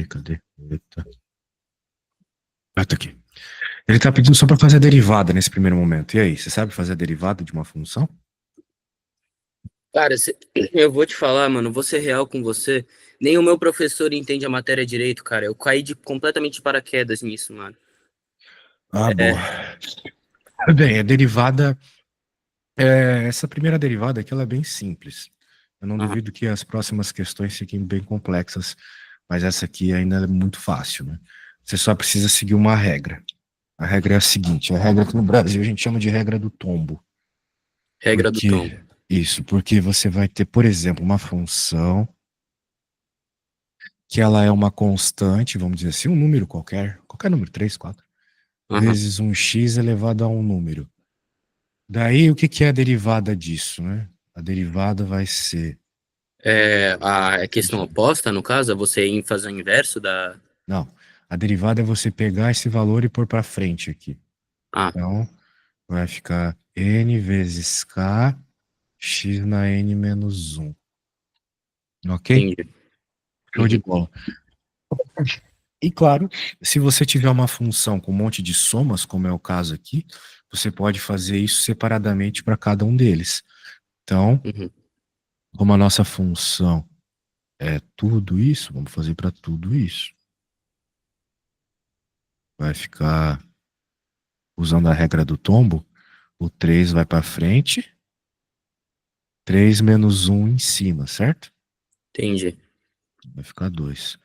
Cadê? Eita. Ah, tá aqui. Ele tá pedindo só para fazer a derivada nesse primeiro momento. E aí, você sabe fazer a derivada de uma função? Cara, eu vou te falar, mano, vou ser real com você. Nem o meu professor entende a matéria direito, cara. Eu caí completamente de paraquedas nisso, mano. Ah, boa. É, Bem, a derivada, essa primeira derivada aqui, ela é bem simples. Eu não aham, duvido que as próximas questões fiquem bem complexas, mas essa aqui ainda é muito fácil, né? Você só precisa seguir uma regra. A regra é a seguinte, a regra que no Brasil a gente chama de regra do tombo. regra do tombo. Porque você vai ter, por exemplo, uma função que ela é uma constante, vamos dizer assim, um número qualquer número, 3, 4, Aham. vezes um x elevado a um número. Daí, o que que é a derivada disso, né? A derivada vai ser. É, a questão oposta, no caso, é você ir fazer o inverso da. Não, a derivada é você pegar esse valor e pôr para frente aqui. Ah, Então, vai ficar n vezes k, x na n menos um. Ok? entendi. Show de Uhum. bola. E claro, se você tiver uma função com um monte de somas, como é o caso aqui, você pode fazer isso separadamente para cada um deles. Então, Uhum. como a nossa função é tudo isso, vamos fazer para tudo isso. Vai ficar usando a regra do tombo, o 3 vai para frente, 3 menos um em cima, certo? Entendi. Vai ficar 2.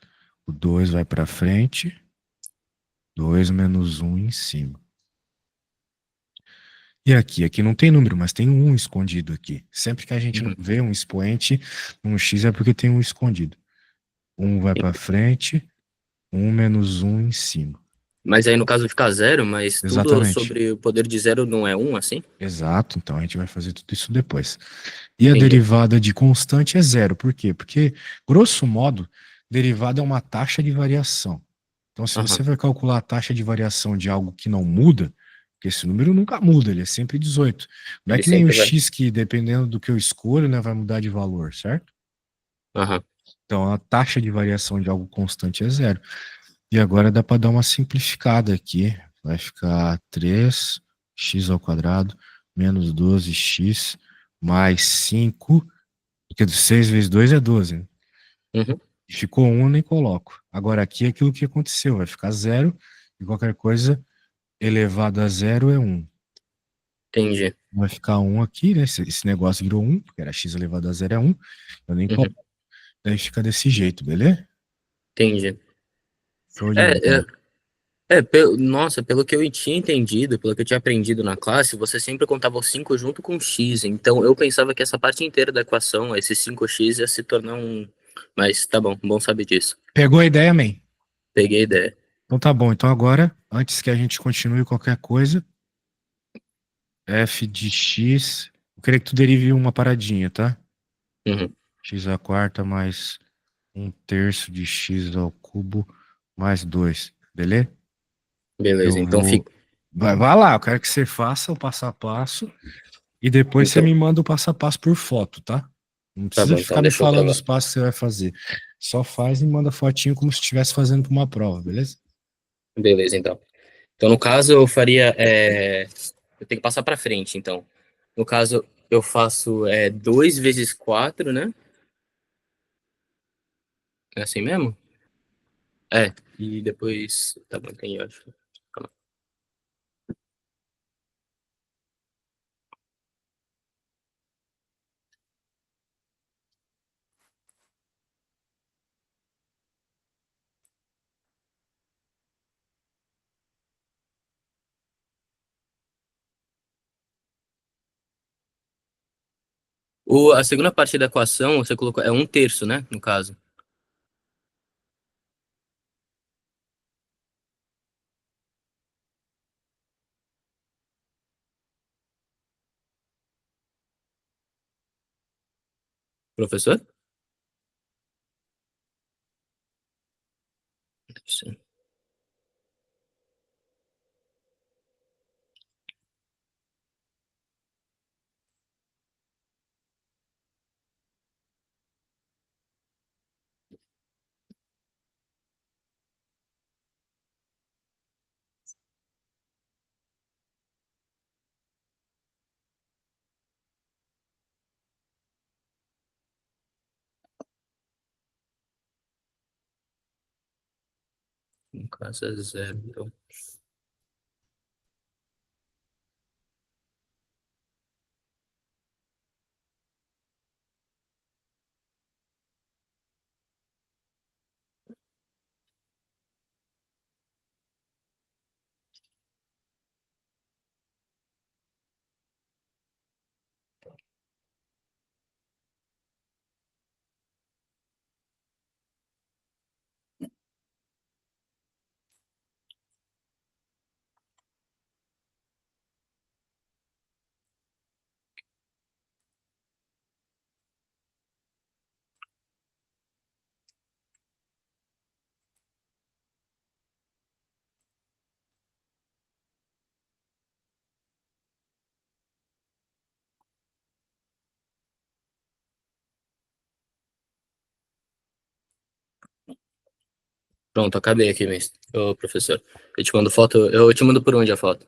O 2 vai para frente, 2 menos um em cima. E aqui não tem número, mas tem um escondido aqui. Sempre que a gente não Uhum. vê um expoente um x é porque tem um escondido. Um vai para frente, um menos um em cima. Mas aí no caso fica zero, mas tudo Exatamente. sobre o poder de zero não é um, assim? Exato, então a gente vai fazer tudo isso depois. E a Entendi. derivada de constante é zero. Por quê? Porque, grosso modo, derivada é uma taxa de variação. Então, se você Aham. vai calcular a taxa de variação de algo que não muda, porque esse número nunca muda, ele é sempre 18. Não é Ele que nem o sempre vai. x que, dependendo do que eu escolho, né, vai mudar de valor, certo? Aham. Então, a taxa de variação de algo constante é zero. E agora dá para dar uma simplificada aqui. Vai ficar 3x ao quadrado menos 12x mais 5, porque 6 vezes 2 é 12, né? Uhum. E ficou 1, nem coloco. Agora aqui é aquilo que aconteceu, vai ficar zero e qualquer coisa elevado a zero é 1. Entendi. Vai ficar 1 aqui, né? Esse negócio virou 1, porque era x elevado a zero é 1. Eu nem coloco. Uhum. Daí fica desse jeito, beleza? Entendi. Show de É, bola. é, nossa, pelo que eu tinha entendido, pelo que eu tinha aprendido na classe, você sempre contava os 5 junto com x. Então eu pensava que essa parte inteira da equação, esses 5x, ia se tornar um. Mas tá bom, bom saber disso. Pegou a ideia, man? Peguei a ideia. Então tá bom. Então agora, antes que a gente continue qualquer coisa, f de x, eu queria que tu derive uma paradinha, tá? Uhum. X à quarta mais um terço de x ao cubo mais 2, beleza? Eu Beleza, então vou. fica. Vai lá, eu quero que você faça o passo a passo e depois você Então, me manda o passo a passo por foto, tá? Não tá precisa bom, ficar então me deixa eu falando gravar. os passos que você vai fazer. Só faz e manda fotinho como se estivesse fazendo para uma prova, beleza? Beleza, então. Então, no caso, eu faria. Eu tenho que passar pra frente, então. No caso, eu faço 2 vezes 4, né? É assim mesmo? É, e depois. Tá bom, entendi, eu acho. Calma. A segunda parte da equação, você colocou. É um terço, né? No caso. Professor? Sim. No caso é zero, então. Pronto, acabei aqui, mestre. Ô, professor. Eu te mando foto. Eu te mando por onde a foto?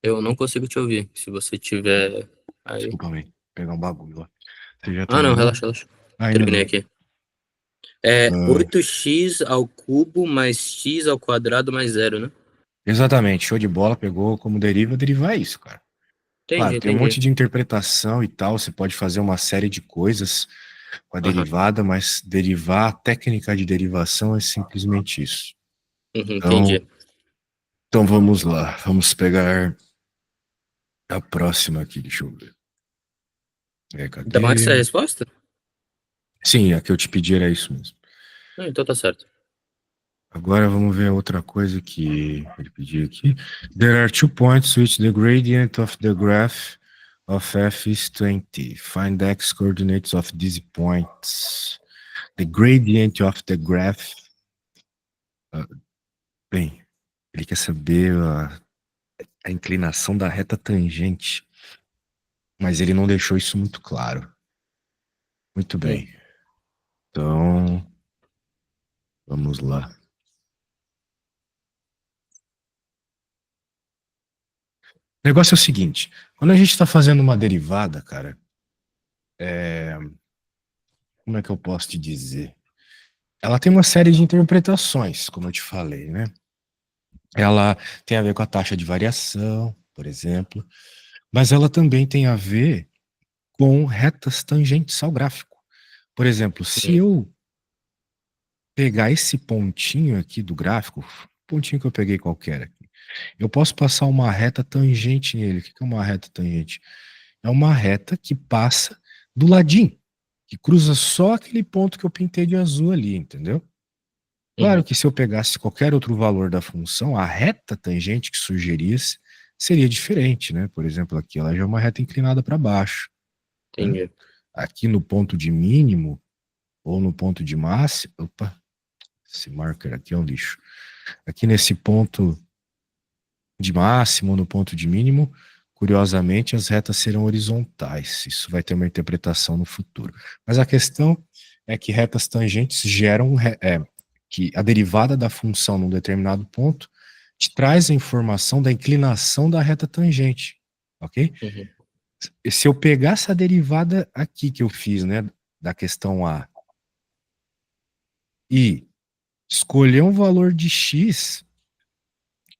Eu não consigo te ouvir. Se você tiver aí. Desculpa, velho. Pegar um bagulho lá. Você já Ah, não, terminou? relaxa, relaxa. Ainda Terminei não. aqui. É Ah, 8x ao cubo mais x ao quadrado mais zero, né? exatamente, show de bola. Pegou como derivar é isso, cara. Entendi, Claro, tem um monte entendi. de interpretação e tal. Você pode fazer uma série de coisas com a Aham. derivada, mas derivar, a técnica de derivação é simplesmente isso. Uhum, Então, entendi. então vamos lá. Vamos pegar a próxima aqui, deixa eu ver. Ainda mais essa Cadê? resposta? Sim, a que eu te pedi era isso mesmo. Ah, então tá certo. Agora vamos ver outra coisa que ele pediu aqui. There are 2 points which the gradient of the graph of f is 20. Find the x coordinates of these points. The gradient of the graph. ah, Bem, ele quer saber a inclinação da reta tangente, mas ele não deixou isso muito claro. Muito Hum, bem. Então, vamos lá. O negócio é o seguinte: quando a gente está fazendo uma derivada, cara, como é que eu posso te dizer? Ela tem uma série de interpretações, como eu te falei, né? Ela tem a ver com a taxa de variação, por exemplo, mas ela também tem a ver com retas tangentes ao gráfico. Por exemplo, se hum, eu pegar esse pontinho aqui do gráfico, pontinho que eu peguei qualquer aqui, eu posso passar uma reta tangente nele. O que é uma reta tangente? É uma reta que passa do ladinho, que cruza só aquele ponto que eu pintei de azul ali, entendeu? Claro uhum, que se eu pegasse qualquer outro valor da função, a reta tangente que sugerisse seria diferente, né? Por exemplo, aqui ela já é uma reta inclinada para baixo, né? entendi. Aqui no ponto de mínimo ou no ponto de máximo, opa, esse marker aqui é um lixo. Aqui nesse ponto de máximo, no ponto de mínimo, curiosamente as retas serão horizontais. Isso vai ter uma interpretação no futuro. Mas a questão é que retas tangentes geram que a derivada da função num determinado ponto te traz a informação da inclinação da reta tangente, ok? Uhum, E se eu pegar essa derivada aqui que eu fiz, né, da questão A, e escolher um valor de x,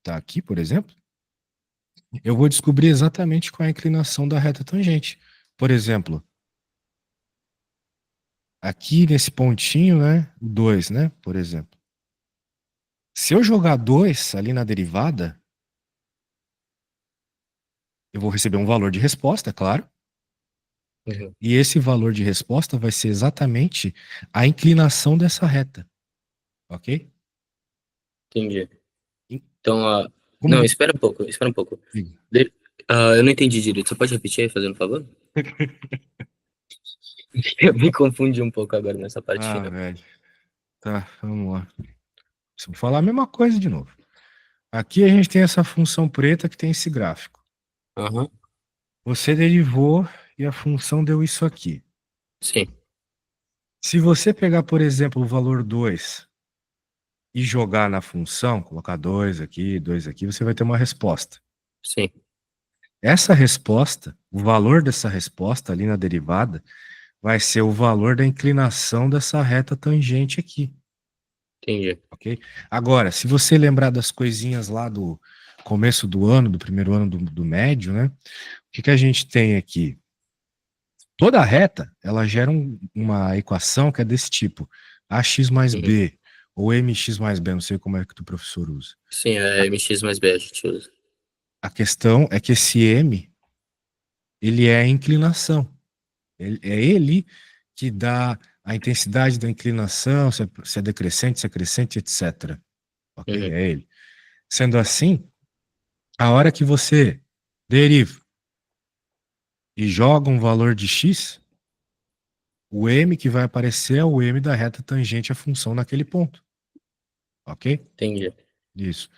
tá aqui, por exemplo, eu vou descobrir exatamente qual é a inclinação da reta tangente. Por exemplo, aqui nesse pontinho, né, 2, né, por exemplo. Se eu jogar 2 ali na derivada, eu vou receber um valor de resposta, é claro, uhum, e esse valor de resposta vai ser exatamente a inclinação dessa reta, ok? entendi. E Então, como não, vo- espera um pouco, espera um pouco. Diga. De- eu não entendi direito. Você pode repetir aí, fazendo um favor? Eu me confundi um pouco agora nessa parte Ah, final. velho. Tá, vamos lá. Vamos falar a mesma coisa de novo. Aqui a gente tem essa função preta que tem esse gráfico. Aham, Você derivou e a função deu isso aqui. sim, Se você pegar, por exemplo, o valor 2 e jogar na função, colocar 2 aqui, 2 aqui, você vai ter uma resposta. sim. Essa resposta o valor dessa resposta ali na derivada vai ser o valor da inclinação dessa reta tangente aqui, Entendi. ok? Agora, se você lembrar das coisinhas lá do começo do ano, do primeiro ano do médio, né? O que que a gente tem aqui? Toda reta, ela gera uma equação que é desse tipo, ax mais Uhum. b, ou mx mais b, não sei como é que o professor usa. Sim, é MX mais B a gente usa. A questão é que esse m, ele é a inclinação. É ele que dá a intensidade da inclinação, se é decrescente, se é crescente, etc. Ok? Uhum. É ele. Sendo assim, a hora que você deriva e joga um valor de x, o m que vai aparecer é o m da reta tangente à função naquele ponto. Ok? Entendi. Isso.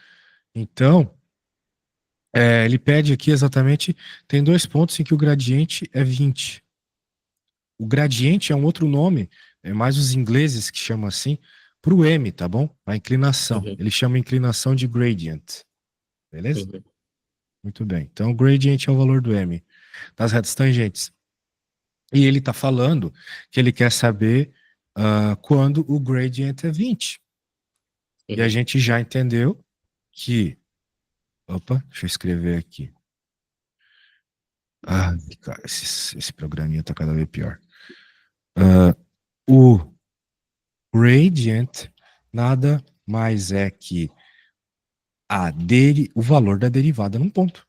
Então, ele pede aqui exatamente, tem dois pontos em que o gradiente é 20. O gradiente é um outro nome, é mais os ingleses que chamam assim, para o m, tá bom? A inclinação. Uhum. Ele chama inclinação de gradient, beleza? Uhum. Muito bem. Então, o gradient é o valor do m das retas tangentes. E ele está falando que ele quer saber quando o gradient é 20. E a Uhum. gente já entendeu que. Opa, deixa eu escrever aqui. Ah, cara, esse programinha tá cada vez pior. O gradient nada mais é que o valor da derivada num ponto.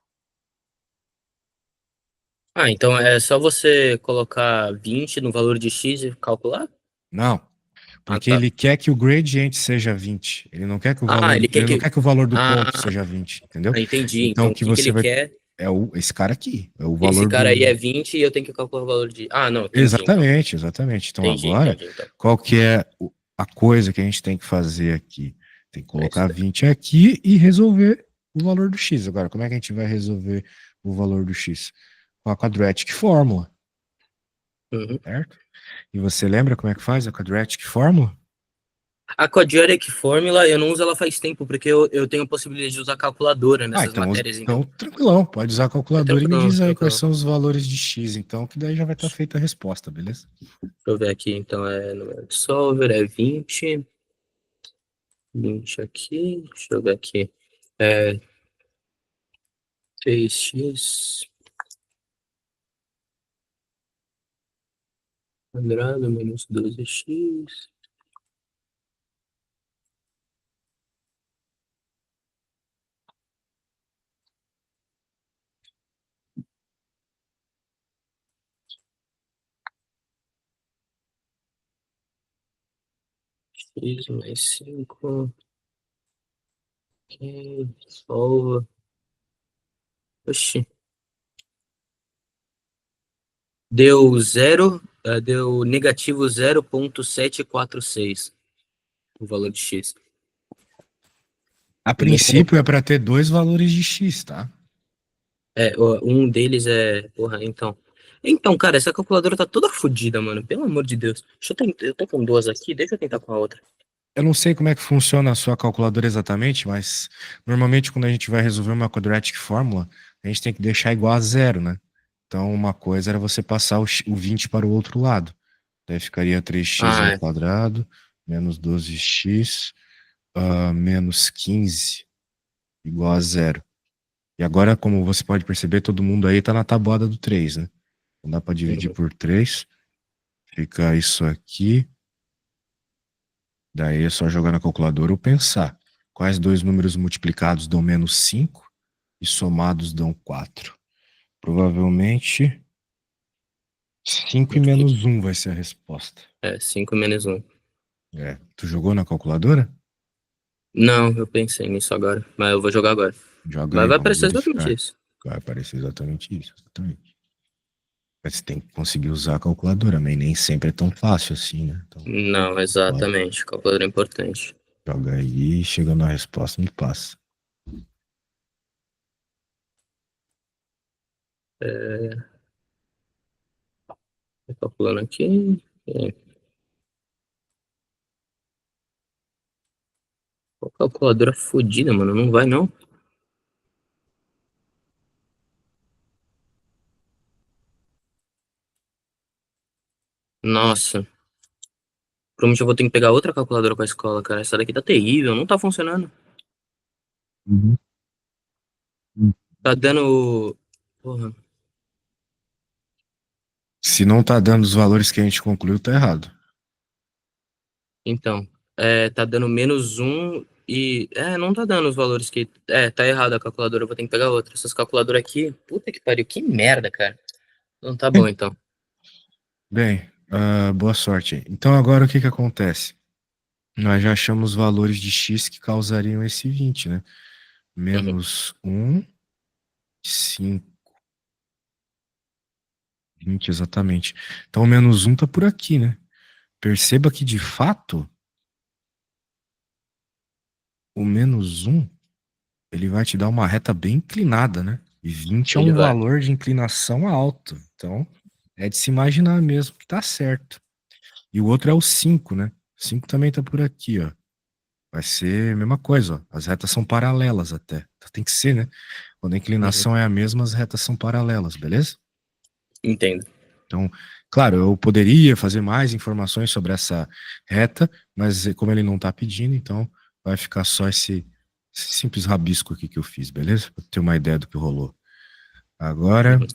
Ah, então é só você colocar 20 no valor de X e calcular? Não, Ah, porque tá. ele quer que o gradient seja 20. Ele não quer que o Ah, valor, ele quer ele não que. quer que o valor do ponto Ah, seja 20, entendeu? entendi. Então Então o o que que que você ele vai quer? esse cara aqui, é o Esse valor cara aí do. é 20 e eu tenho que calcular o valor de. Ah, não, entendi então. Exatamente, exatamente. Então Entendi, agora, entendi então. qual que é a coisa que a gente tem que fazer aqui? Tem que É isso colocar daí. 20 aqui e resolver o valor do x. Agora, como é que a gente vai resolver o valor do x? Com a quadratic formula, Uhum. certo? E você lembra como é que faz a quadratic formula? A Quadratic Formula eu não uso ela faz tempo, porque eu tenho a possibilidade de usar calculadora Ah, nessas então, matérias, então. então tranquilão, pode usar a É calculadora e me tranquilão, diz aí quais tranquilão. são os valores de x, então, que daí já vai estar feita a resposta, beleza? Deixa eu ver aqui, então é número de solver, é 20 aqui, deixa eu ver aqui. É 3x quadrado menos 12x. X mais 5. Ok, solva. Oxi. Deu zero, deu negativo 0,746 o valor de x. A Vamos princípio é colocar. para ter dois valores de x, tá? Um deles é. Porra, então. Então, cara, essa calculadora tá toda fodida, mano. Pelo amor de Deus. Deixa eu tentar. Eu tô com duas aqui, deixa eu tentar com a outra. Eu não sei como é que funciona a sua calculadora exatamente, mas normalmente quando a gente vai resolver uma quadratic fórmula, a gente tem que deixar igual a zero, né? Então uma coisa era você passar o 20 para o outro lado. Daí ficaria 3x Ah, ao é. quadrado, menos 12x, menos 15, igual a zero. E agora, como você pode perceber, todo mundo aí está na tabuada do 3, né? Então dá para dividir Uhum. por 3, fica isso aqui. Daí é só jogar na calculadora ou pensar. Quais dois números multiplicados dão menos 5 e somados dão 4? Provavelmente 5 e menos um vai ser a resposta. É, 5 menos um. É. Tu jogou na calculadora? Não, eu pensei nisso agora. Mas eu vou jogar agora. Joga Mas aí, vai vamos aparecer exatamente verificar. isso. Vai aparecer exatamente isso. Exatamente. Mas você tem que conseguir usar a calculadora, mas nem sempre é tão fácil assim, né? Então, Não, ó, exatamente. Calculadora é importante. joga aí, chega na resposta, me passa. É, tô calculando aqui. É, pô, calculadora fodida, mano. Não vai, não. Nossa, provavelmente eu vou ter que pegar outra calculadora com a escola, cara. Essa daqui tá terrível, não tá funcionando. Uhum. Tá dando. Porra. Se não tá dando os valores que a gente concluiu, tá errado. Então, tá dando -1 e. Não tá dando os valores que. Tá errado a calculadora, eu vou ter que pegar outra. Essas calculadoras aqui, puta que pariu, que merda, cara. Não tá bom então. Bem, boa sorte aí. Então agora o que que acontece? Nós já achamos os valores de x que causariam esse 20, né? Uhum, Menos 1, 5, 20 exatamente. Então o menos 1 tá por aqui, né? Perceba que de fato o menos 1 ele vai te dar uma reta bem inclinada, né? E 20 é ele um vai. valor de inclinação alto. Então é de se imaginar mesmo que tá certo. E o outro é o 5, né? 5 também tá por aqui, ó. Vai ser a mesma coisa, ó. As retas são paralelas até. Tem que ser, né? Quando a Uhum, inclinação é a mesma, as retas são paralelas, beleza? entendo. Então, claro, eu poderia fazer mais informações sobre essa reta, mas como ele não está pedindo, então vai ficar só esse simples rabisco aqui que eu fiz, beleza? Para ter uma ideia do que rolou. Agora, Uhum,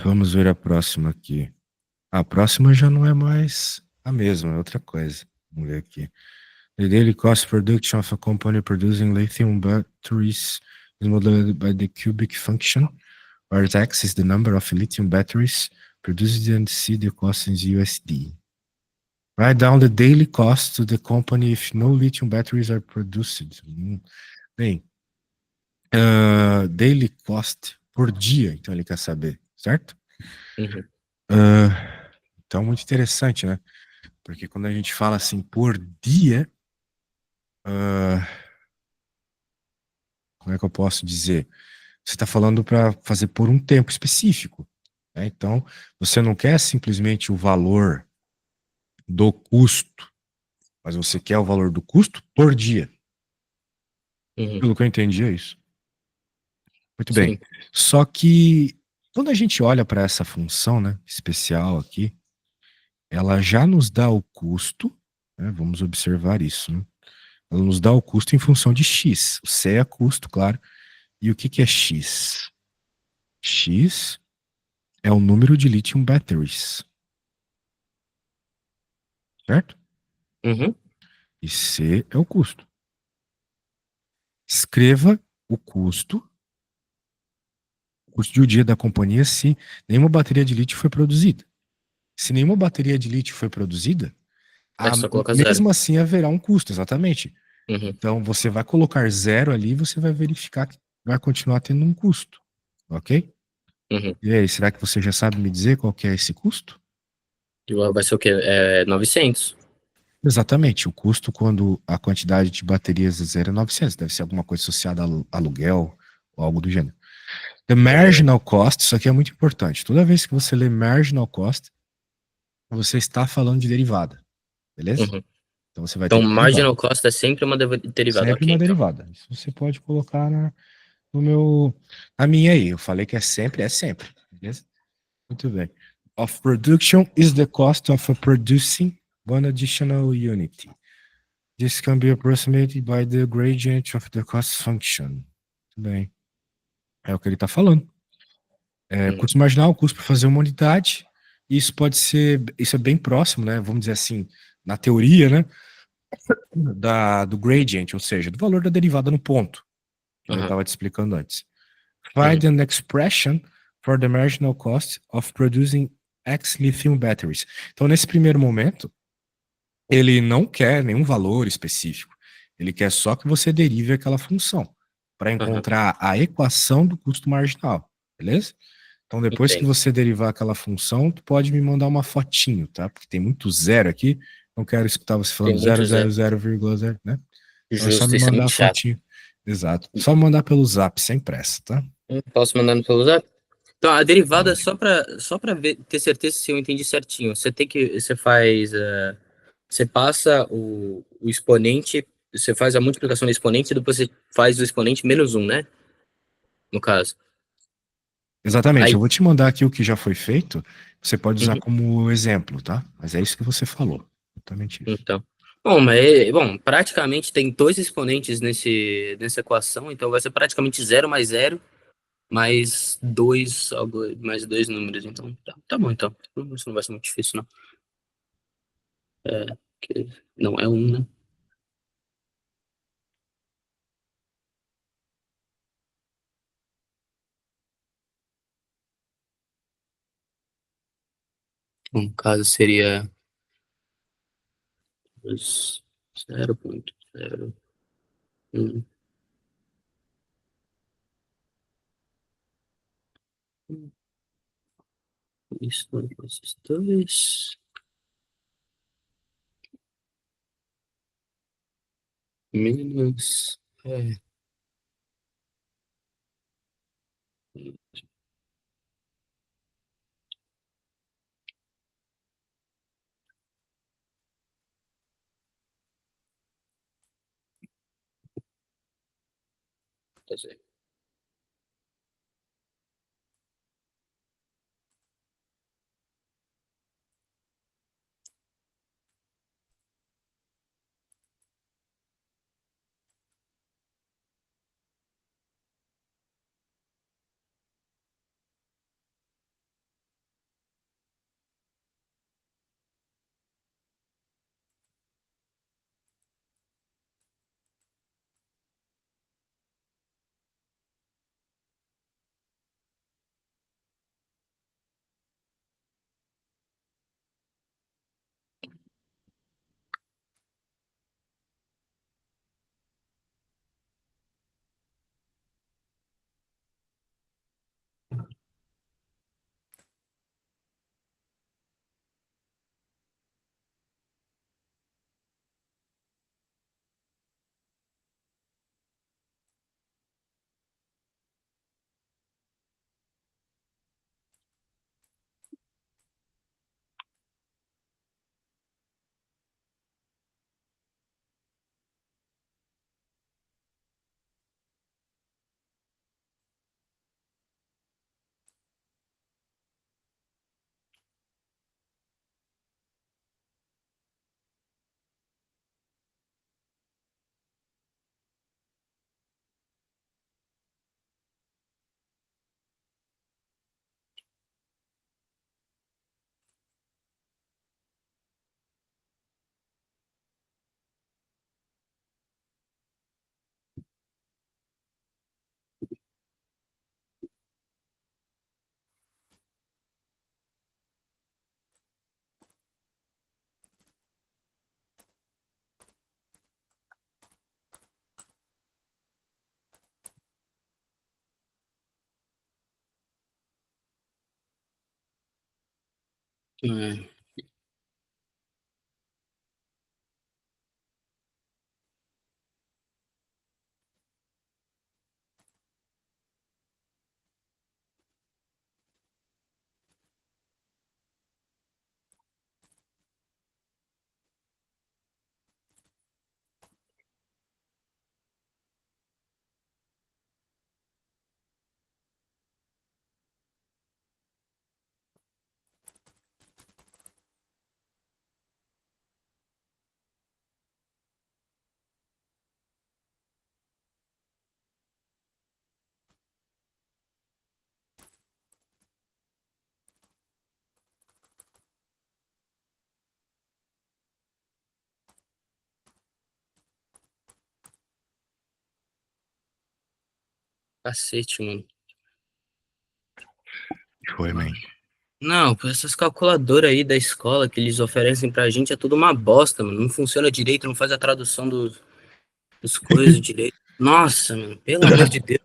vamos ver a próxima aqui. A próxima já não é mais a mesma, é outra coisa. Vamos ver aqui. The daily cost production of a company producing lithium batteries is modeled by the cubic function, where x is the number of lithium batteries produced and see the cost in USD. Write down the daily cost to the company if no lithium batteries are produced. Bem, daily cost por dia, então ele quer saber, certo? uhum, Então, muito interessante, né? Porque quando a gente fala assim por dia, uh, como é que eu posso dizer? Você está falando para fazer por um tempo específico, né? Então, você não quer simplesmente o valor do custo, mas você quer o valor do custo por dia. uhum, Pelo que eu entendi, é isso. Muito bem. sim. Só que quando a gente olha para essa função, né, especial aqui, ela já nos dá o custo, né, vamos observar isso, né? Ela nos dá o custo em função de x. O C é custo, claro. E o que que é x? X é o número de lithium batteries, certo? Uhum, E C é o custo. Escreva o custo de um dia da companhia se nenhuma bateria de lítio foi produzida. Se nenhuma bateria de lítio foi produzida, é só colocar zero. mesmo assim haverá um custo, exatamente. Uhum, Então você vai colocar zero ali e você vai verificar que vai continuar tendo um custo, ok? uhum. E aí, será que você já sabe me dizer qual que é esse custo? E vai ser o quê? 900. Exatamente, o custo quando a quantidade de baterias é zero é 900, deve ser alguma coisa associada a aluguel ou algo do gênero. The É, marginal cost, isso aqui é muito importante. Toda vez que você lê marginal cost, você está falando de derivada, beleza? uhum. Então você vai ter Então, uma derivada. marginal cost é sempre uma derivada. Sempre Ok, uma então. derivada. Isso você pode colocar no meu, na minha aí. Eu falei que é sempre, beleza? Muito bem. Of production is the cost of producing one additional unit. This can be approximated by the gradient of the cost function. Muito bem. É o que ele está falando. Uhum, Custo marginal, custo para fazer uma unidade. Isso pode ser, isso é bem próximo, né? Vamos dizer assim, na teoria, né? Do gradient, ou seja, do valor da derivada no ponto, que eu uhum, estava te explicando antes. uhum, Find an expression for the marginal cost of producing X lithium batteries. Então, nesse primeiro momento, ele não quer nenhum valor específico. Ele quer só que você derive aquela função para uhum. encontrar a equação do custo marginal, beleza? Então, depois que Entendo. você derivar aquela função, tu pode me mandar uma fotinho, tá? Porque tem muito zero aqui. Não quero escutar você Tem falando muito zero. 0,0, né? Então é só Justo, me isso é mandar a muito chato. fotinho. Exato. Só me mandar pelo zap, sem pressa, tá? Posso mandar no pelo zap? Então, a derivada, Pode. só pra ter certeza se eu entendi certinho. Você faz, você passa o exponente, você faz a multiplicação do exponente e depois você faz o exponente -1, né? No caso. Exatamente, eu Aí, vou te mandar aqui o que já foi feito, você pode usar uhum, como exemplo, tá? Mas é isso que você falou, exatamente isso. então. Bom, mas bom, praticamente tem dois exponentes nessa equação, então vai ser praticamente zero mais zero mais dois, algo, mais dois números. Então, tá bom, então. Isso não vai ser muito difícil, não. É, não, é um, né? No caso seria 0,01. Isso, esses dois. Menos. Quer dizer, é, cacete, mano. Foi, man. Não, pô, essas calculadoras aí da escola que eles oferecem pra gente é tudo uma bosta, mano. Não funciona direito, não faz a tradução dos coisas direito. Nossa, mano, pelo amor de Deus.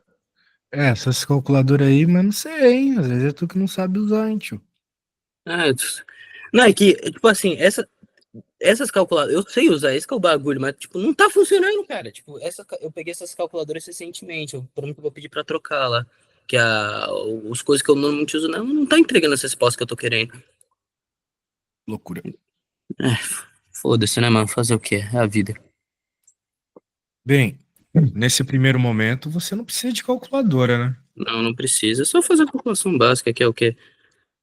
É, essas calculadoras aí, mas não sei, hein? Às vezes é tu que não sabe usar, hein, tio. Ah, não, é que, tipo assim, essas calculadoras, eu sei usar, esse que é o bagulho, mas, tipo, não tá funcionando, cara. Tipo, eu peguei essas calculadoras recentemente, eu prometo que eu vou pedir pra trocar lá. Que os coisas que eu normalmente uso não tá entregando essa resposta que eu tô querendo. Loucura. É, foda-se, né, mano? Fazer o quê? É a vida. Bem, nesse primeiro momento você não precisa de calculadora, né? Não, não precisa. É só fazer a calculação básica, que é o quê?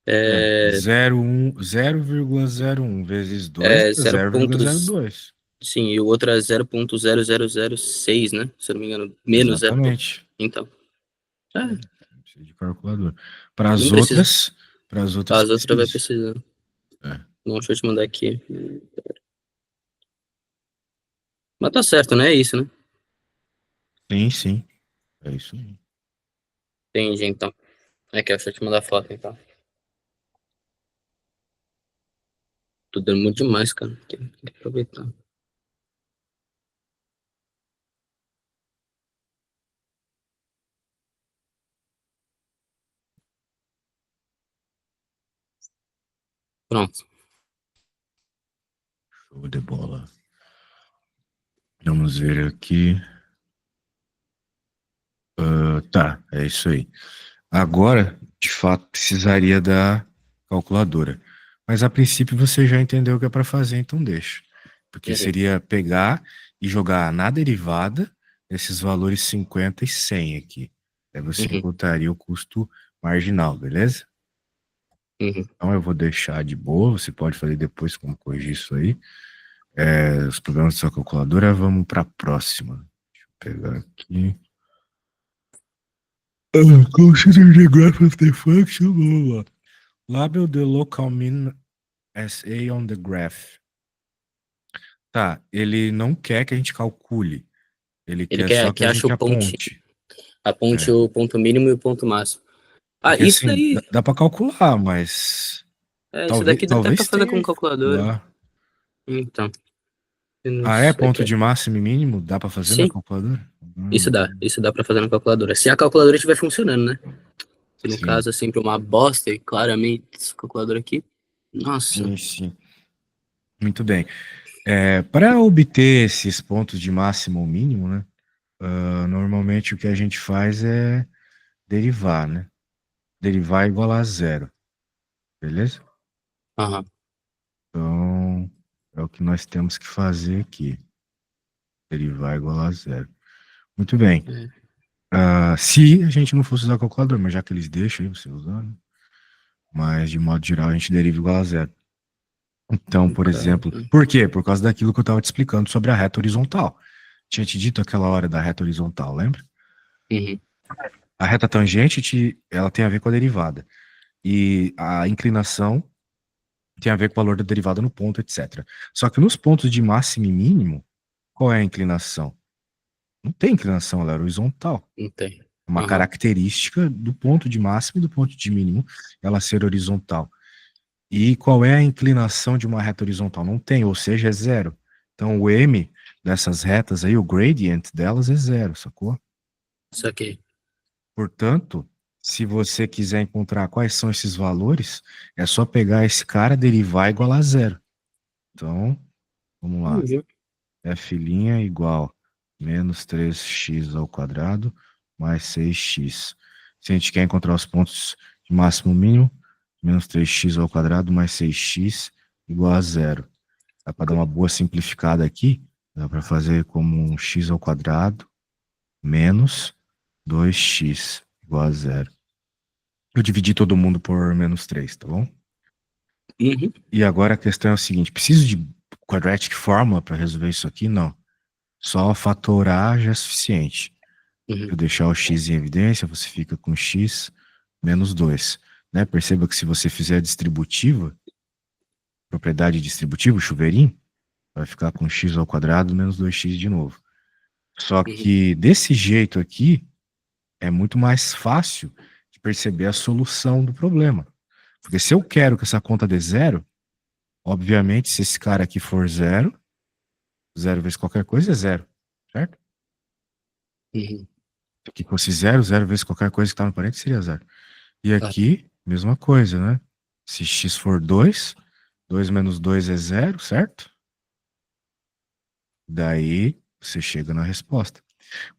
É, 0,01 vezes 2 é dá 0 pontos, 0,02. sim, e o outro é 0,0006, né? Se eu não me engano, menos 0. Exatamente. Então, é, Não precisa de calculadora. Para não as precisa. outras, para as outras As outras vai precisa. precisar. É. Não, deixa eu te mandar aqui. Mas tá certo, né? É isso, né? Sim, sim. É isso aí. Entendi, então. Aqui, ó, deixa eu te mandar a foto, então. Tô dando muito demais, cara. Tem que aproveitar. Pronto. Show de bola. Vamos ver aqui. Tá, é isso aí. Agora, de fato, precisaria da calculadora. Mas a princípio você já entendeu o que é para fazer, então deixa. Porque Uhum, seria pegar e jogar na derivada esses valores 50 e 100 aqui. Aí você uhum, encontraria o custo marginal, beleza? uhum. Então eu vou deixar de boa, você pode fazer depois como corrigir isso aí. Os problemas da sua calculadora, vamos para a próxima. Deixa eu pegar aqui. Consider the graph of the function, blá, blá. Label the local min as A on the graph. Tá, ele não quer que a gente calcule. Ele Ele quer só quer que que a ache o gente pontinho. aponte. Aponte É. o ponto mínimo e o ponto máximo. Ah, Porque isso assim, dá, daí. dá para calcular, mas Isso talvez, daqui dá até pra talvez fazer tenha com que calculadora. calcular. Então, eu não Ah, é? sei Ponto que. de máximo e mínimo? Dá para fazer na Sim, calculadora? isso Hum, dá. Isso dá pra fazer na calculadora. Se a calculadora estiver funcionando, né? Que no sim, caso é sempre uma bosta e claramente essa calculadora aqui. Nossa. sim, sim. Muito bem. Para obter esses pontos de máximo ou mínimo, né? Normalmente o que a gente faz é derivar, né? Derivar é igual a zero, beleza? Aham. Então, é o que nós temos que fazer aqui. Derivar é igual a zero. Muito bem. É, Se a gente não fosse usar calculador, mas já que eles deixam aí você usando, mas de modo geral a gente deriva igual a zero. Então, por cara. exemplo, por quê? Por causa daquilo que eu estava te explicando sobre a reta horizontal. Tinha te dito aquela hora da reta horizontal, lembra? Uhum. A reta tangente, ela tem a ver com a derivada. E a inclinação tem a ver com o valor da derivada no ponto, etc. Só que nos pontos de máximo e mínimo, qual é a inclinação? Não tem inclinação, ela é horizontal. Não tem. É uma Aham. característica do ponto de máximo e do ponto de mínimo, ela ser horizontal. E qual é a inclinação de uma reta horizontal? Não tem, ou seja, é zero. Então o m dessas retas aí, o gradient delas é zero, sacou? Isso aqui. Portanto, se você quiser encontrar quais são esses valores, é só pegar esse cara, derivar igual a zero. Então, vamos lá. Viu? F' igual menos 3x ao quadrado mais 6x. Se a gente quer encontrar os pontos de máximo e mínimo, menos 3x ao quadrado mais 6x igual a zero. Dá para dar uma boa simplificada aqui. Dá para fazer como um x ao quadrado menos 2x igual a zero. Eu dividi todo mundo por menos 3, tá bom? Uhum. E agora a questão é o seguinte: preciso de quadratic formula para resolver isso aqui? Não. Só fatorar já é suficiente. Uhum. Eu deixar o x em evidência, você fica com x menos 2. Né? Perceba que se você fizer a distributiva, propriedade distributiva, o chuveirinho, vai ficar com x ao quadrado menos 2x de novo. Só Uhum. que desse jeito aqui, é muito mais fácil de perceber a solução do problema. Porque se eu quero que essa conta dê zero, obviamente, se esse cara aqui for zero, zero vezes qualquer coisa é zero, certo? Uhum. Se aqui fosse zero, zero vezes qualquer coisa que está no parênteses seria zero. E Tá. aqui, mesma coisa, né? Se x for 2, 2 menos 2 é zero, certo? Daí você chega na resposta.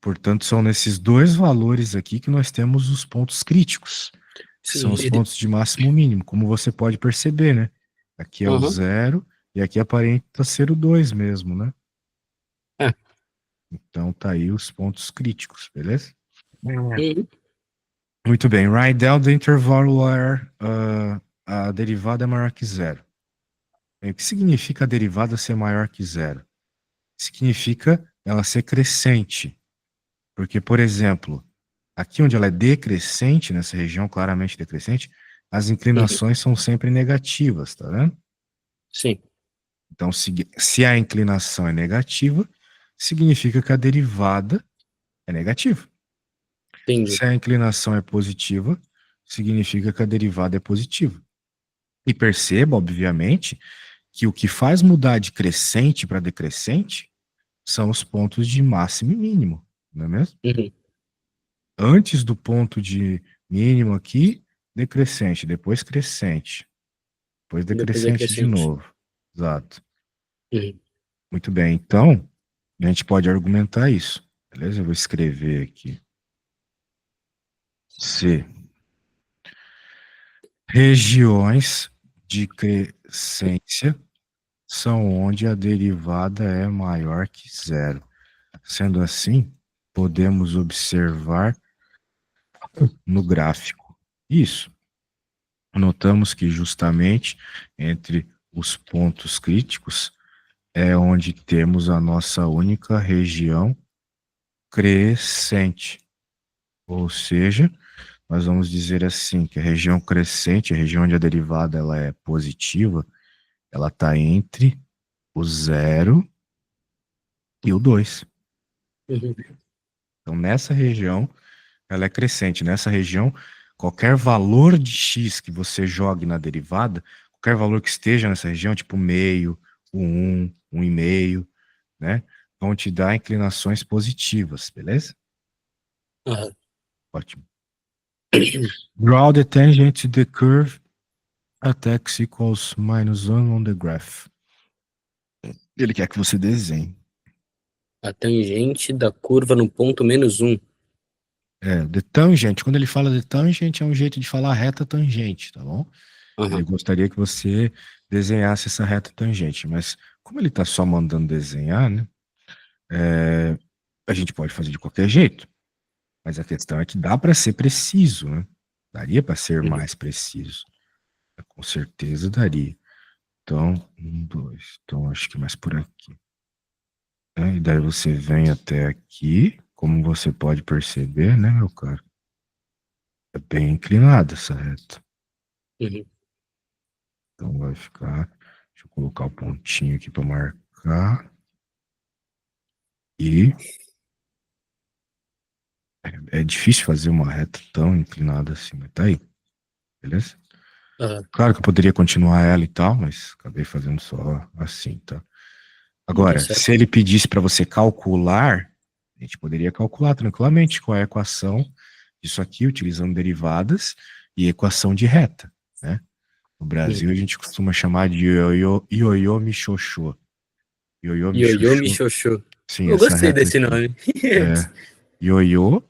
Portanto, são nesses dois valores aqui que nós temos os pontos críticos, que são Sim. os pontos de máximo e mínimo, como você pode perceber, né? Aqui é o Uhum. zero e aqui aparenta ser o 2 mesmo, né? É. Então tá aí os pontos críticos, beleza? Uhum. Muito bem. Write down the interval where a derivada é maior que zero. Bem, o que significa a derivada ser maior que zero? Significa ela ser crescente. Porque, por exemplo, aqui onde ela é decrescente, nessa região claramente decrescente, as Uhum. inclinações são sempre negativas, tá vendo? Sim, Então, se a inclinação é negativa, significa que a derivada é negativa. entendi. Se a inclinação é positiva, significa que a derivada é positiva. E perceba, obviamente, que o que faz mudar de crescente para decrescente são os pontos de máximo e mínimo, não é mesmo? Uhum. Antes do ponto de mínimo aqui, decrescente, depois crescente, depois Depois é decrescente de crescente. novo. Exato. Uhum. Muito bem. Então, a gente pode argumentar isso. Beleza? Eu vou escrever aqui. Se regiões de crescência são onde a derivada é maior que zero. Sendo assim, podemos observar no gráfico isso. Notamos que justamente entre os pontos críticos é onde temos a nossa única região crescente. Ou seja, nós vamos dizer assim, que a região crescente, a região onde a derivada ela é positiva, ela está entre o zero e o 2. Uhum. Então, nessa região, ela é crescente. Nessa região, qualquer valor de x que você jogue na derivada, qualquer valor que esteja nessa região, tipo meio, o 1 e meio, né? Vão te dar inclinações positivas, beleza? Aham. Ótimo. Draw the tangent to the curve at x equals -1 on the graph. Ele quer que você desenhe. A tangente da curva no ponto -1. The tangent, quando ele fala de tangent, é um jeito de falar reta tangente, tá bom? Ele Aham. gostaria que você desenhasse essa reta tangente, mas como ele está só mandando desenhar, né? A gente pode fazer de qualquer jeito, mas a questão é que dá para ser preciso, né? Daria para ser Uhum. mais preciso. Com certeza daria. Então, um, dois. Então, acho que mais por aqui. E daí você vem até aqui, como você pode perceber, né, meu caro? É bem inclinada essa reta. Uhum. Então vai ficar. Deixa eu colocar o pontinho aqui para marcar. E é difícil fazer uma reta tão inclinada assim, mas tá aí. Beleza? Aham. Claro que eu poderia continuar ela e tal, mas acabei fazendo só assim, tá? Não tá Agora, certo. se ele pedisse para você calcular, a gente poderia calcular tranquilamente qual é a equação disso aqui, utilizando derivadas e equação de reta, né? No Uhum. Brasil, a gente costuma chamar de ioiô michôchô. Ioiô Ioiô michôchô. Michôchô. Sim, Eu essa gostei reta desse aqui. nome. É ioiô,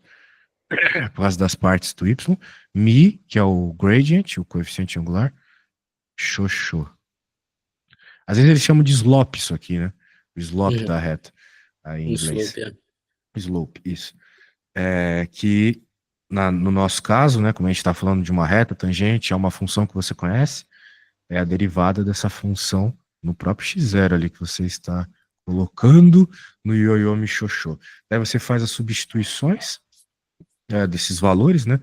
por causa das partes do y, mi, que é o gradient, o coeficiente angular, xoxô. Às vezes eles chamam de slope isso aqui, né? O slope Uhum. da reta, aí em Um inglês. slope, é. Slope, isso. Que no nosso caso, né, como a gente está falando de uma reta, tangente é uma função que você conhece, é a derivada dessa função no próprio x0 ali que você está colocando no ioiô michôchô. Daí você faz as substituições desses valores, né,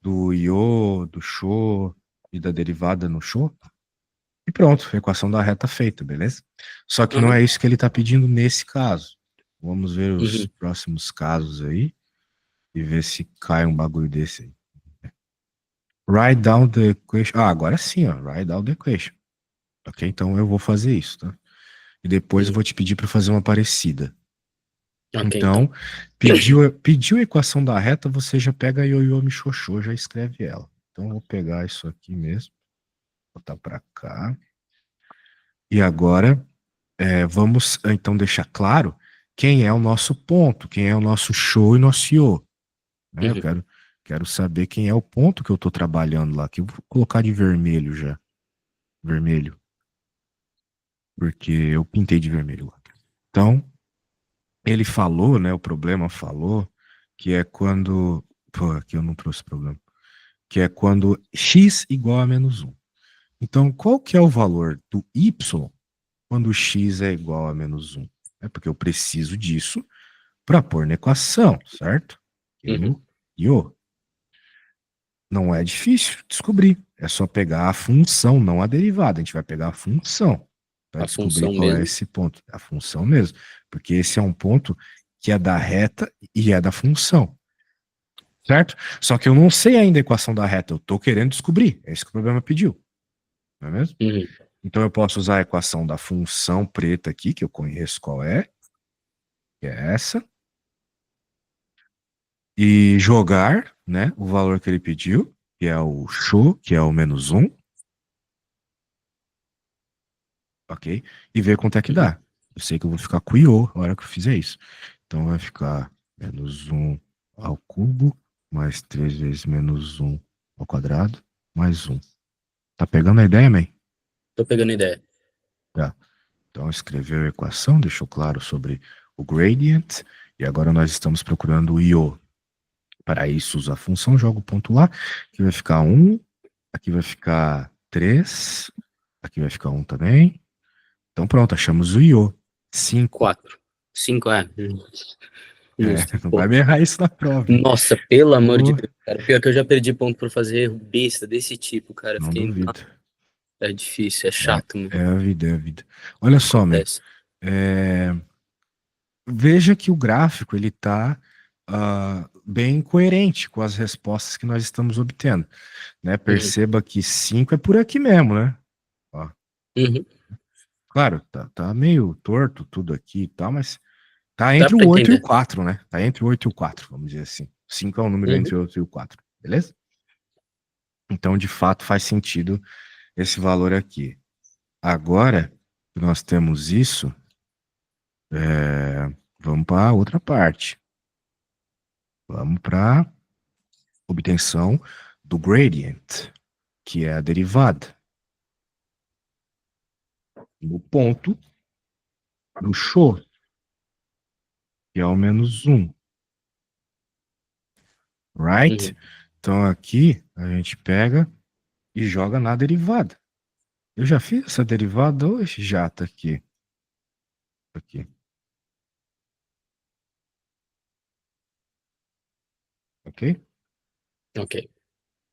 do iô, do chô e da derivada no chô, e pronto, a equação da reta feita, beleza? Só que não Aham. é isso que ele está pedindo nesse caso. Vamos ver os Uhum. próximos casos aí e ver se cai um bagulho desse aí. Write down the equation. Agora sim, ó. Write down the equation. Ok? Então eu vou fazer isso, tá? E depois eu Uhum. vou te pedir para fazer uma parecida. Ok, então. Então, pediu a equação da reta, você já pega a ioiô michôchô, já escreve ela. Então eu vou pegar isso aqui mesmo, botar para cá. E agora vamos então deixar claro quem é o nosso ponto, quem é o nosso show e nosso iô. Né? Eu Uhum. quero saber quem é o ponto que eu estou trabalhando lá, que eu vou colocar de vermelho já. Vermelho, porque eu pintei de vermelho lá. Então, ele falou, né? O problema falou que é quando. Pô, aqui eu não trouxe problema. que é quando x igual a menos 1. Então, qual que é o valor do y quando x é igual a menos 1? É porque eu preciso disso para pôr na equação, certo? Uhum. No io. Não é difícil descobrir. É só pegar a função, não a derivada. A gente vai pegar a função para A descobrir função qual é mesmo. esse ponto. A função mesmo. Porque esse é um ponto que é da reta e é da função. Certo? Só que eu não sei ainda a equação da reta. Eu estou querendo descobrir. É isso que o problema pediu. Não é mesmo? Uhum. Então eu posso usar a equação da função preta aqui, que eu conheço qual é, que é essa, e jogar, né, o valor que ele pediu, que é o show, que é o menos 1, ok? E ver quanto é que Uhum. dá. Eu sei que eu vou ficar com IO na hora que eu fizer isso. Então vai ficar menos 1 ao cubo, mais 3 vezes menos 1 ao quadrado, mais 1. Tá pegando a ideia, man? Tô pegando a ideia. Tá. Então escreveu a equação, deixou claro sobre o gradient, e agora nós estamos procurando o IO. Para isso, usa a função, joga o ponto lá, aqui vai ficar 1, aqui vai ficar 3, aqui vai ficar 1 também. Então pronto, achamos o IO. 5. 4. 5 é. Justo. Não vai Pô. me errar isso na prova, hein? Nossa, pelo amor de Pô, Deus, cara. Pior que eu já perdi ponto por fazer erro besta desse tipo, cara. não Fiquei. duvido. É difícil, é É, chato, mano. é a vida, é a vida. Olha só, man. Acontece. é, veja que o gráfico ele está bem coerente com as respostas que nós estamos obtendo, né? Uhum. Perceba que 5 é por aqui mesmo, né? Ó, Uhum. claro, tá meio torto tudo aqui e tal, mas tá Dá entre o pra 8 e o entender. 4, né? Tá entre o 8 e o 4, vamos dizer assim. 5 é um número Uhum. entre o 8 e o 4, beleza? Então, de fato, faz sentido esse valor aqui. Agora que nós temos isso, vamos para outra parte. Vamos para obtenção do gradient, que é a derivada. No ponto do show, que é o menos 1. Right? Uhum. Então aqui a gente pega e joga na derivada. Eu já fiz essa derivada hoje? Já tá aqui. Aqui. Ok? Ok.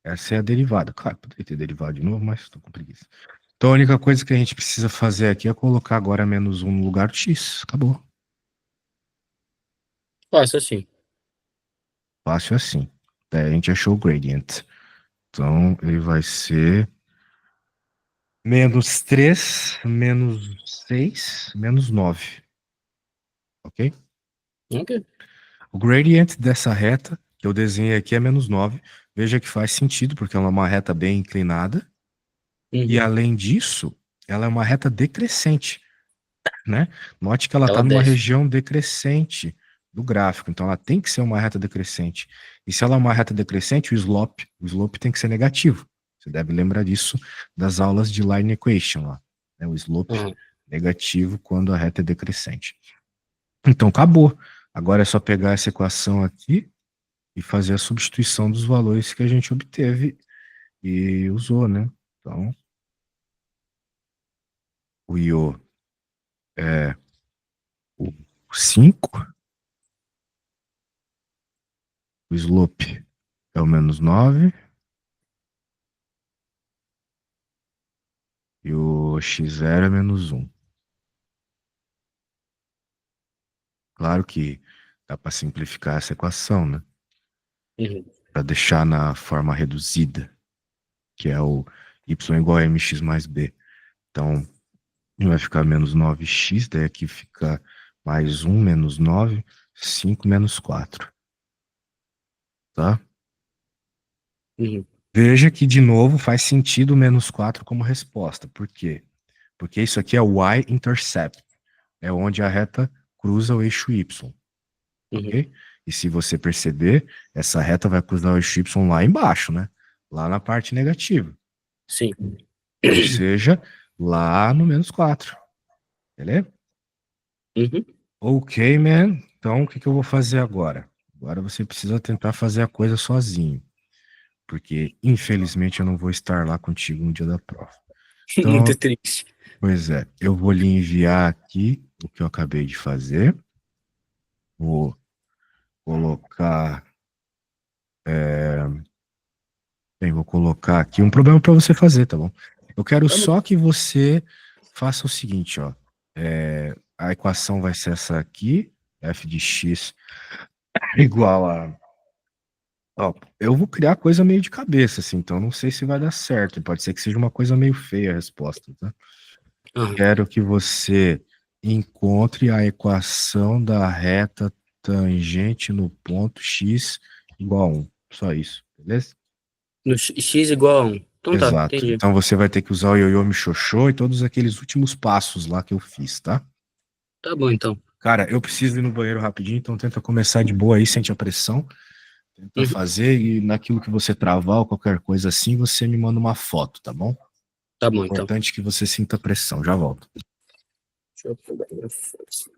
Essa é a derivada. Claro, poderia ter derivado de novo, mas estou com preguiça. Então a única coisa que a gente precisa fazer aqui é colocar agora menos 1 no lugar do x. Acabou. Fácil assim. Fácil assim. Daí a gente achou o gradient. Então ele vai ser menos 3, menos 6, menos 9. Ok? Ok. O gradient dessa reta que eu desenhei aqui é menos 9. Veja que faz sentido, porque ela é uma reta bem inclinada. E Uhum. além disso, ela é uma reta decrescente, né? Note que ela está Ela numa desce. região decrescente do gráfico, então ela tem que ser uma reta decrescente. E se ela é uma reta decrescente, o slope tem que ser negativo. Você deve lembrar disso das aulas de line equation lá, né? O slope Uhum. negativo quando a reta é decrescente. Então acabou. Agora é só pegar essa equação aqui e fazer a substituição dos valores que a gente obteve e usou, né? Então, o IO é o 5, o slope é o menos 9 e o x0 é menos 1. Claro que dá para simplificar essa equação, né? Uhum. Para deixar na forma reduzida, que é o y igual a mx mais b. Então, vai ficar menos 9x, daí aqui fica mais 1 menos 9, 5 menos 4, tá? Uhum. Veja que, de novo, faz sentido o menos 4 como resposta. Por quê? Porque isso aqui é o y-intercept. É onde a reta cruza o eixo y, Uhum. ok? E se você perceber, essa reta vai cruzar o eixo y lá embaixo, né? Lá na parte negativa. Sim. Ou seja, lá no menos 4. Beleza? Uhum. Ok, man. Então, o que eu vou fazer agora? Agora você precisa tentar fazer a coisa sozinho. porque infelizmente eu não vou estar lá contigo no dia da prova. Muito Então, triste. pois é, eu vou lhe enviar aqui o que eu acabei de fazer. Vou colocar, vou colocar aqui um problema para você fazer, tá bom? Eu quero Tá bom. só que você faça o seguinte, ó. A equação vai ser essa aqui, f de x igual a. Ó, eu vou criar coisa meio de cabeça, assim, então não sei se vai dar certo. Pode ser que seja uma coisa meio feia a resposta, tá? Aham. Quero que você encontre a equação da reta tangente no ponto x igual a 1. Só isso, beleza? No x igual a 1. Então tá, Exato. entendi. Então você vai ter que usar o ioiô me xoxô e todos aqueles últimos passos lá que eu fiz, tá? Tá bom, então. Cara, eu preciso ir no banheiro rapidinho, então tenta começar de boa aí, sente a pressão, tenta Uhum. fazer e naquilo que você travar ou qualquer coisa assim, você me manda uma foto, tá bom? Tá bom, então. Importante que você sinta a pressão. Já volto. Deixa eu pegar minha força.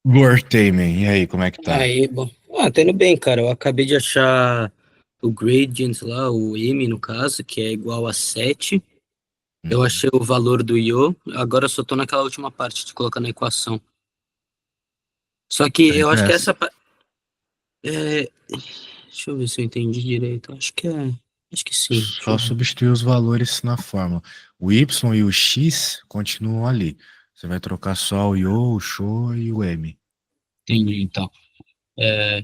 Voltei, man. E aí, como é que tá? Aí, bom. Tá indo bem, cara. Eu acabei de achar o gradient lá, o M no caso, que é igual a 7. Eu Uhum. achei o valor do Io. Agora eu só tô naquela última parte de colocar na equação. Só que Tá eu acho que impresso. essa. É... Deixa eu ver se eu entendi direito. Acho que é. Acho que sim. Deixa Só eu ver. substituir os valores na fórmula. O Y e o X continuam ali. Você vai trocar só o Yo, o Show e o M. Entendi, então. É...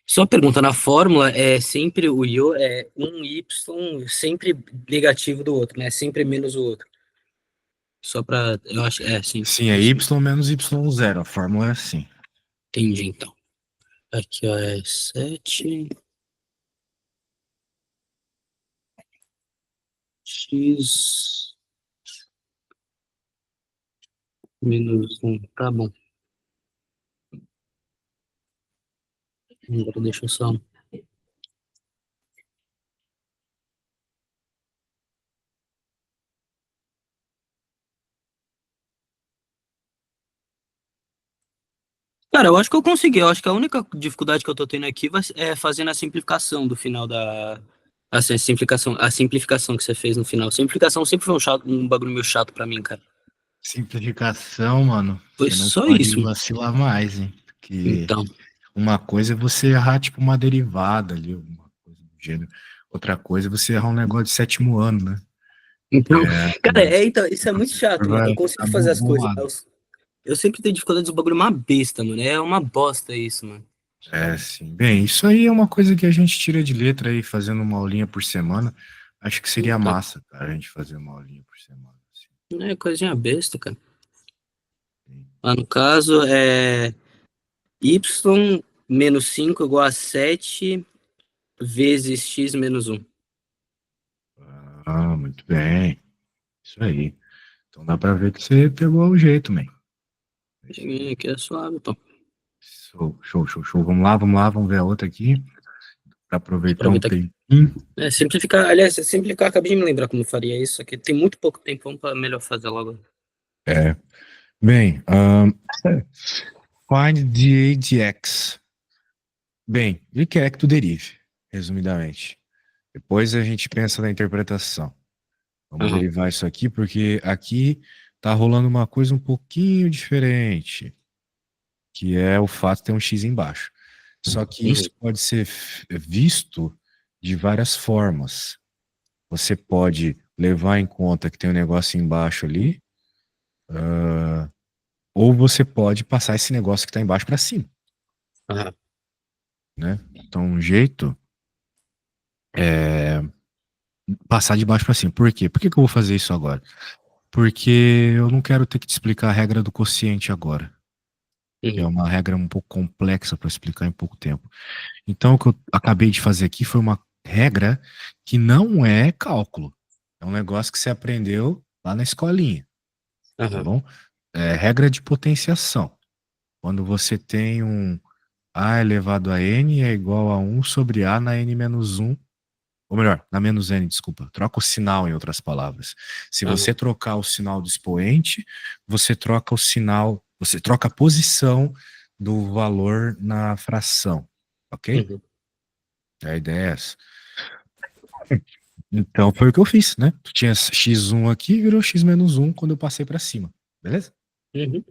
Só uma pergunta, na fórmula é sempre o Io é um Y sempre negativo do outro, né? Sempre menos o outro. Só pra. Eu acho. É, sim. Sim, é Isso mesmo. Y menos Y0. A fórmula é assim. Entendi, então. Aqui, ó, é 7 x menos um. Tá bom. Agora deixa eu só. Cara, eu acho que eu consegui. Eu acho que a única dificuldade que eu tô tendo aqui é fazendo a simplificação do final da. A simplificação que você fez no final. Simplificação sempre foi um bagulho meio chato pra mim, cara. Simplificação, mano. Foi Você não só pode isso. vacilar mais, hein? Porque Então. uma coisa é você errar, tipo, uma derivada ali, alguma coisa do gênero. Outra coisa é você errar um negócio de sétimo ano, né? Então, É, cara, o então, isso é muito professor chato, mano. Eu vai consigo ficar fazer as coisas. bolado. Eu sempre tenho dificuldade do bagulho uma besta, mano. É uma bosta isso, mano. É, sim. Bem, isso aí é uma coisa que a gente tira de letra aí, fazendo uma aulinha por semana. Acho que seria Então, massa, cara, a gente fazer uma aulinha por semana. é coisinha besta, cara. Assim. Lá no caso, y menos 5 igual a 7 vezes x menos um. Ah, muito bem. Isso aí. Então dá pra ver que você pegou o jeito, man. É isso Peguei aí. aqui, é suave, pô. Show, show, show, show. Vamos lá, vamos ver a outra aqui, pra aproveitar um Aproveitar que. tempinho. Simplificar, aliás, simplificar, acabei de me lembrar como faria isso, aqui tem muito pouco tempo, vamos pra melhor fazer logo. É. Bem, find the ADX. Bem, ele quer que tu derive, resumidamente. Depois a gente pensa na interpretação. Vamos Aham. derivar isso aqui, porque aqui tá rolando uma coisa um pouquinho diferente, que é o fato de ter um X embaixo. Só que Uhum. isso pode ser visto de várias formas. Você pode levar em conta que tem um negócio embaixo ali, ou você pode passar esse negócio que está embaixo para cima, Aham. né? Então, um jeito é passar de baixo para cima. Por quê? Por que que eu vou fazer isso agora? Porque eu não quero ter que te explicar a regra do quociente agora, que é Uhum. uma regra um pouco complexa para explicar em pouco tempo. Então, o que eu acabei de fazer aqui foi uma regra que não é cálculo. É um negócio que você aprendeu lá na escolinha, tá Aham. bom? É regra de potenciação. Quando você tem um A elevado a N é igual a 1 sobre A na N menos 1, ou melhor, na menos N, desculpa. Troca o sinal, em outras palavras. Se Aham. você trocar o sinal do expoente, você troca o sinal, você troca a posição do valor na fração, ok? Uhum. A ideia é essa. Então foi o que eu fiz, né? Tu tinha x1 aqui, virou x menos 1 quando eu passei para cima, beleza? Uhum.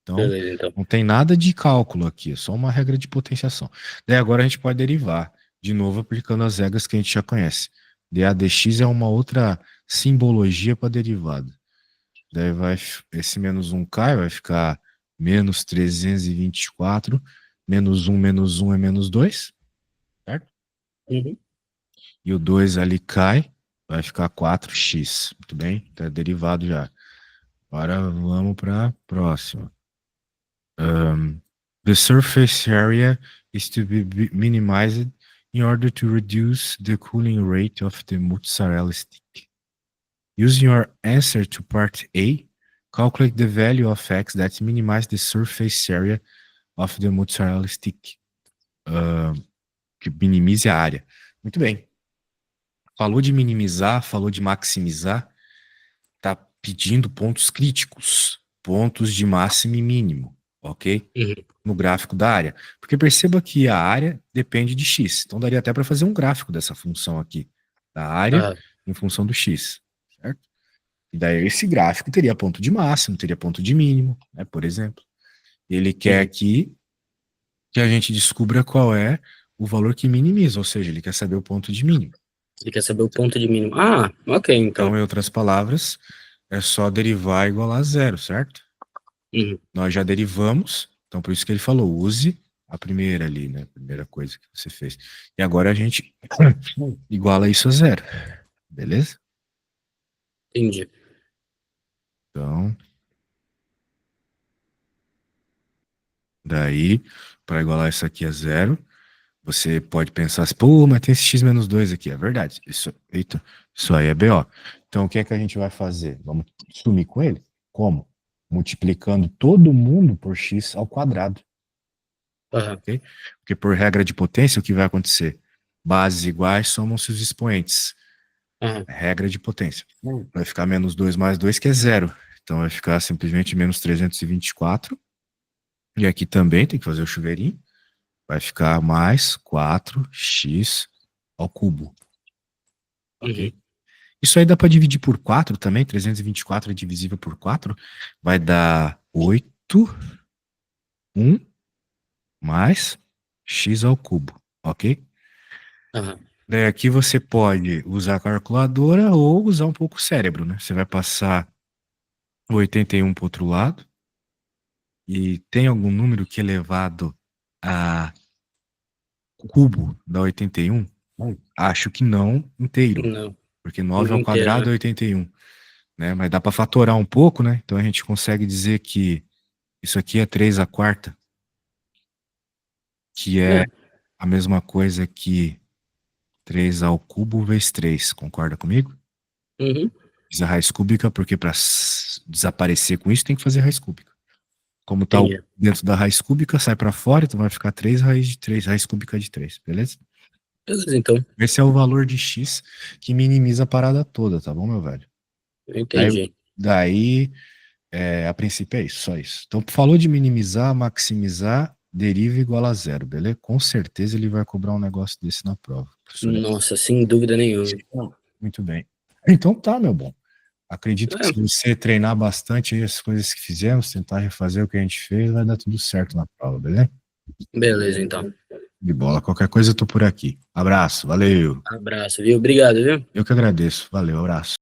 Então Beleza, então. não tem nada de cálculo aqui, é só uma regra de potenciação. Daí agora a gente pode derivar, de novo aplicando as regras que a gente já conhece. dA dx é uma outra simbologia para derivada. Daí vai, esse menos 1 cai, vai ficar menos 324, menos um é menos 2, certo? Uhum. E o 2 ali cai, vai ficar 4x. Muito bem? Tá derivado já. Agora vamos para a próxima. The surface area is to be minimized in order to reduce the cooling rate of the mozzarella stick. Using your answer to part A, calculate the value of x that minimize the surface area of the mozzarella stick. que minimize a área. Muito bem. Falou de minimizar, falou de maximizar, tá pedindo pontos críticos, pontos de máximo e mínimo, ok? Uhum. No gráfico da área. Porque perceba que a área depende de x. Então daria até para fazer um gráfico dessa função aqui, da área Aham. em função do x, certo? E daí esse gráfico teria ponto de máximo, teria ponto de mínimo, né, por exemplo. Ele quer Uhum. aqui que a gente descubra qual é o valor que minimiza, ou seja, ele quer saber o ponto de mínimo. Você quer saber o ponto de mínimo? Ah, ok, então. Então, em outras palavras, é só derivar igual a zero, certo? Uhum. Nós já derivamos, então por isso que ele falou, use a primeira ali, né? A primeira coisa que você fez. E agora a gente iguala isso a zero, beleza? Entendi. Então, daí, para igualar isso aqui a zero, você pode pensar assim, pô, mas tem esse x menos 2 aqui. É verdade. Isso, eita, isso aí é BO. Então, o que é que a gente vai fazer? Vamos sumir com ele? Como? Multiplicando todo mundo por x ao quadrado. Aham. Ok? Porque por regra de potência, o que vai acontecer? Bases iguais somam-se os expoentes. Aham. Regra de potência. Vai ficar menos 2 mais 2, que é zero. Então vai ficar simplesmente menos 324. E aqui também tem que fazer o chuveirinho. Vai ficar mais 4x ao cubo. Ok? Uhum. Isso aí dá para dividir por 4 também. 324 é divisível por 4. Vai dar 8, 1 mais x ao cubo. Ok? Aham. Daí aqui você pode usar a calculadora ou usar um pouco o cérebro, né? Você vai passar o 81 para o outro lado. E tem algum número que é elevado a cubo da 81? Acho que não inteiro, Não, porque 9 não ao inteiro, quadrado né? é 81, né? Mas dá para fatorar um pouco, né? Então a gente consegue dizer que isso aqui é 3 à quarta, que é É. a mesma coisa que 3 ao cubo vezes 3. Concorda comigo? Uhum. Fiz a raiz cúbica, porque para desaparecer com isso tem que fazer raiz cúbica. Como tá Entendi. dentro da raiz cúbica, sai para fora, então vai ficar 3 raiz de 3, raiz cúbica de 3, beleza? Beleza, então. Esse é o valor de x que minimiza a parada toda, tá bom, meu velho? Eu Daí, entendi. daí a princípio é isso, só isso. Então, falou de minimizar, maximizar, deriva igual a zero, beleza? Com certeza ele vai cobrar um negócio desse na prova. Professor. Nossa, sem dúvida nenhuma. Muito bem. Então tá, meu bom. Acredito que se É, você treinar bastante aí as coisas que fizemos, tentar refazer o que a gente fez, vai dar tudo certo na prova, beleza? beleza, então. De bola. Qualquer coisa eu tô por aqui. Abraço, valeu. Abraço, viu? Obrigado, viu? Eu que agradeço. Valeu, abraço.